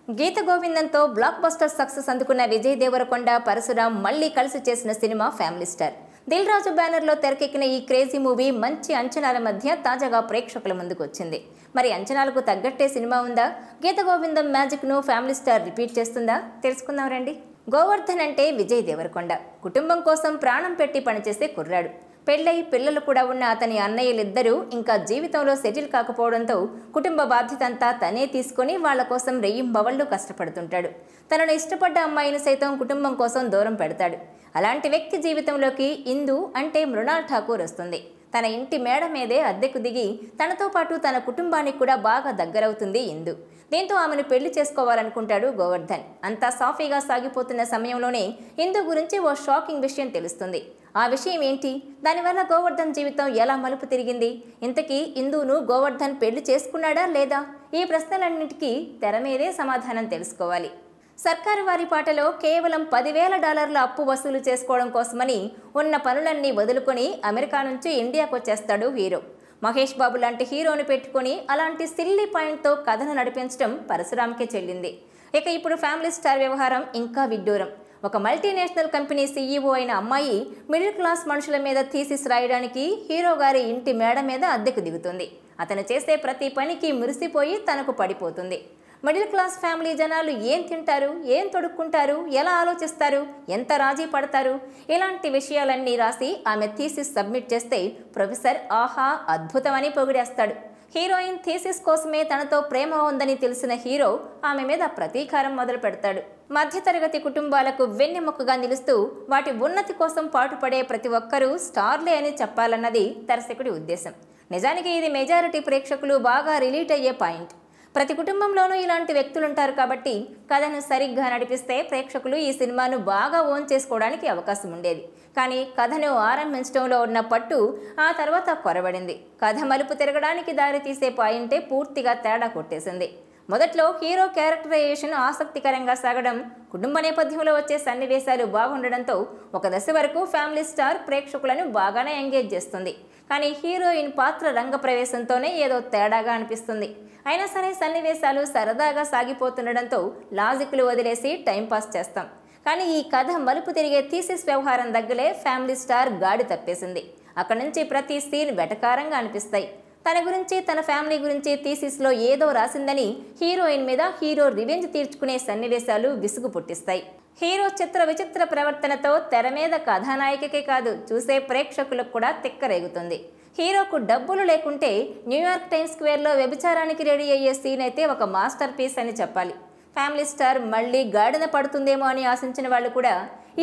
గీత గోవిందంతో block buster success అందుకున్న విజయ్ దేవరకొండ పరశురామ్ మళ్లీ కలిసి చేసిన cinema family star. Dil Raju banner లో తెరకెక్కిన ఈ క్రేజీ మూవీ మంచి అంచనాల మధ్య తాజాగా ప్రేక్షకుల ముందుకు వచ్చింది. మరి అంచనాలకు తగ్గట్టే సినిమా ఉందా? గీత గోవిందం మ్యాజిక్ ను ఫ్యామిలీ స్టార్ రిపీట్ చేస్తుందా? తెలుసుకుందాం రండి. గోవర్ధన్ అంటే విజయ్ దేవరకొండ. కుటుంబం కోసం ప్రాణం పెట్టి పనిచేసే కుర్రాడు. పెళ్లై పిల్లలు కూడా ఉన్న అతని అన్నయ్యలిద్దరూ ఇంకా జీవితంలో సెటిల్ కాకపోవడంతో కుటుంబ బాధ్యత అంతా తనే తీసుకుని వాళ్ల కోసం రెయ్యింబవళ్లు కష్టపడుతుంటాడు. తనను ఇష్టపడ్డ అమ్మాయిని సైతం కుటుంబం కోసం దూరం పెడతాడు. అలాంటి వ్యక్తి జీవితంలోకి ఇందు అంటే మృణాల్ ఠాకూర్ వస్తుంది. తన ఇంటి మేడ మీదే అద్దెకు దిగి తనతో పాటు తన కుటుంబానికి కూడా బాగా దగ్గరవుతుంది ఇందు. దీంతో ఆమెను పెళ్లి చేసుకోవాలనుకుంటాడు గోవర్ధన్. అంతా సాఫీగా సాగిపోతున్న సమయంలోనే ఇందు గురించి ఓ షాకింగ్ విషయం తెలుస్తుంది. ఆ విషయం ఏంటి? దానివల్ల గోవర్ధన్ జీవితం ఎలా మలుపు తిరిగింది? ఇంతకీ ఇందును గోవర్ధన్ పెళ్లి చేసుకున్నాడా లేదా? ఈ ప్రశ్నలన్నింటికీ తెర మీదే సమాధానం తెలుసుకోవాలి. సర్కారు వారి పాటలో కేవలం $10,000 అప్పు వసూలు చేసుకోవడం కోసమని ఉన్న పనులన్నీ వదులుకొని అమెరికా నుంచి ఇండియాకు వచ్చేస్తాడు హీరో. మహేష్ బాబు లాంటి హీరోని పెట్టుకుని అలాంటి సిల్లీ పాయింట్తో కథను నడిపించడం పరశురామ్కే చెల్లింది. ఇక ఇప్పుడు ఫ్యామిలీ స్టార్ వ్యవహారం ఇంకా విడ్డూరం. ఒక మల్టీనేషనల్ కంపెనీ సీఈఓ అయిన అమ్మాయి మిడిల్ క్లాస్ మనుషుల మీద థీసిస్ రాయడానికి హీరో గారి ఇంటి మేడ మీద అద్దెకు దిగుతుంది. అతను చేసే ప్రతి పనికి మురిసిపోయి తనకు పడిపోతుంది. మిడిల్ క్లాస్ ఫ్యామిలీ జనాలు ఏం తింటారు, ఏం తొడుక్కుంటారు, ఎలా ఆలోచిస్తారు, ఎంత రాజీ పడతారు, ఇలాంటి విషయాలన్నీ రాసి ఆమె థీసిస్ సబ్మిట్ చేస్తే ప్రొఫెసర్ ఆహా అద్భుతమని పొగిడేస్తాడు. హీరోయిన్ థీసిస్ కోసమే తనతో ప్రేమ ఉందని తెలిసిన హీరో ఆమె మీద ప్రతీకారం మొదలు పెడతాడు. మధ్యతరగతి కుటుంబాలకు వెన్నెముకగా నిలుస్తూ వాటి ఉన్నతి కోసం పాటుపడే ప్రతి ఒక్కరూ స్టార్లే అని చెప్పాలన్నది దర్శకుడి ఉద్దేశం. నిజానికి ఇది మెజారిటీ ప్రేక్షకులు బాగా రిలేట్ అయ్యే పాయింట్. ప్రతి కుటుంబంలోనూ ఇలాంటి వ్యక్తులుంటారు కాబట్టి కథను సరిగ్గా నడిపిస్తే ప్రేక్షకులు ఈ సినిమాను బాగా ఓన్ చేసుకోవడానికి అవకాశం ఉండేది. కానీ కథను ఆరంభించడంలో ఉన్న పట్టు ఆ తర్వాత కొరబడింది. కథ మలుపు తిరగడానికి దారితీసే పాయింటే పూర్తిగా తేడా కొట్టేసింది. మొదట్లో హీరో క్యారెక్టరైజేషన్ ఆసక్తికరంగా సాగడం, కుటుంబ నేపథ్యంలో వచ్చే సన్నివేశాలు బాగుండడంతో ఒక దశ వరకు ఫ్యామిలీ స్టార్ ప్రేక్షకులను బాగానే ఎంగేజ్ చేస్తుంది. కానీ హీరోయిన్ పాత్ర రంగప్రవేశంతోనే ఏదో తేడాగా అనిపిస్తుంది. అయినా సరే సన్నివేశాలు సరదాగా సాగిపోతుండడంతో లాజిక్లు వదిలేసి టైంపాస్ చేస్తాం. కానీ ఈ కథ మలుపు తిరిగే థీసిస్ వ్యవహారం దగ్గరే ఫ్యామిలీ స్టార్ గాడి తప్పేసింది. అక్కడి నుంచి ప్రతి సీన్ వెటకారంగా అనిపిస్తాయి. తన గురించి తన ఫ్యామిలీ గురించి థీసిస్లో ఏదో రాసిందని హీరోయిన్ మీద హీరో రివెంజ్ తీర్చుకునే సన్నివేశాలు విసుగు పుట్టిస్తాయి. హీరో చిత్ర విచిత్ర ప్రవర్తనతో తెర మీద కథానాయికకే కాదు చూసే ప్రేక్షకులకు కూడా తిక్కరేగుతుంది. హీరోకు డబ్బులు లేకుంటే న్యూయార్క్ టైమ్స్ స్క్వేర్లో వ్యభిచారానికి రెడీ అయ్యే సీన్ అయితే ఒక మాస్టర్ పీస్ అని చెప్పాలి. ఫ్యామిలీ స్టార్ మళ్ళీ గాడిన పడుతుందేమో అని ఆశించిన వాళ్ళు కూడా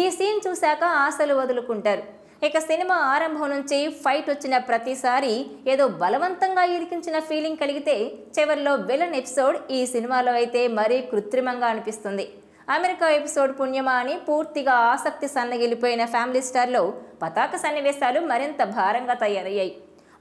ఈ సీన్ చూశాక ఆశలు వదులుకుంటారు. ఇక సినిమా ఆరంభం నుంచి ఫైట్ వచ్చిన ప్రతిసారి ఏదో బలవంతంగా ఇరికించిన ఫీలింగ్ కలిగితే చివరిలో విలన్ ఎపిసోడ్ ఈ సినిమాలో అయితే మరీ కృత్రిమంగా అనిపిస్తుంది. అమెరికా ఎపిసోడ్ పుణ్యమా అని పూర్తిగా ఆసక్తి సన్నగిలిపోయిన ఫ్యామిలీ స్టార్లో పతాక సన్నివేశాలు మరింత భారంగా తయారయ్యాయి.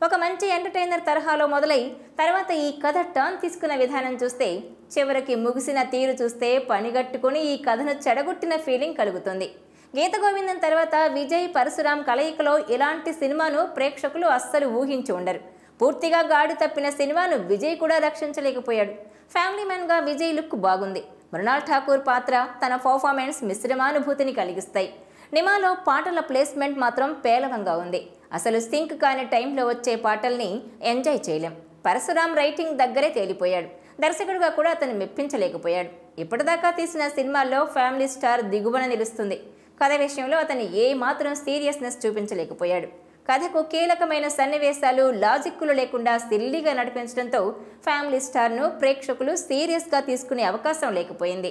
ఒక మంచి ఎంటర్టైనర్ తరహాలో మొదలై తర్వాత ఈ కథ టర్న్ తీసుకున్న విధానం చూస్తే చివరికి ముగిసిన తీరు చూస్తే పనిగట్టుకుని ఈ కథను చెడగొట్టిన ఫీలింగ్ కలుగుతుంది. గీత గోవిందం తర్వాత విజయ్ పరశురామ్ కలయికలో ఇలాంటి సినిమాను ప్రేక్షకులు అస్సలు ఊహించి ఉండరు. పూర్తిగా గాడి తప్పిన సినిమాను విజయ్ కూడా రక్షించలేకపోయాడు. ఫ్యామిలీ మ్యాన్గా విజయ్ లుక్ బాగుంది. మృణాల్ ఠాకూర్ పాత్ర, తన పర్ఫార్మెన్స్ మిశ్రమానుభూతిని కలిగిస్తాయి. నిమాలో పాటల ప్లేస్మెంట్ మాత్రం పేలవంగా ఉంది. అసలు సింక్ కాని టైంలో వచ్చే పాటల్ని ఎంజాయ్ చేయలేం. పరశురామ్ రైటింగ్ దగ్గరే తేలిపోయాడు. దర్శకుడిగా కూడా అతను మెప్పించలేకపోయాడు. ఇప్పటిదాకా తీసిన సినిమాల్లో ఫ్యామిలీ స్టార్ దిగువన నిలుస్తుంది. కథ విషయంలో అతను ఏ మాత్రం సీరియస్నెస్ చూపించలేకపోయాడు. కథకు కీలకమైన సన్నివేశాలు లాజిక్కులు లేకుండా సిల్లీగా నడిపించడంతో ఫ్యామిలీ స్టార్ను ప్రేక్షకులు సీరియస్గా తీసుకునే అవకాశం లేకపోయింది.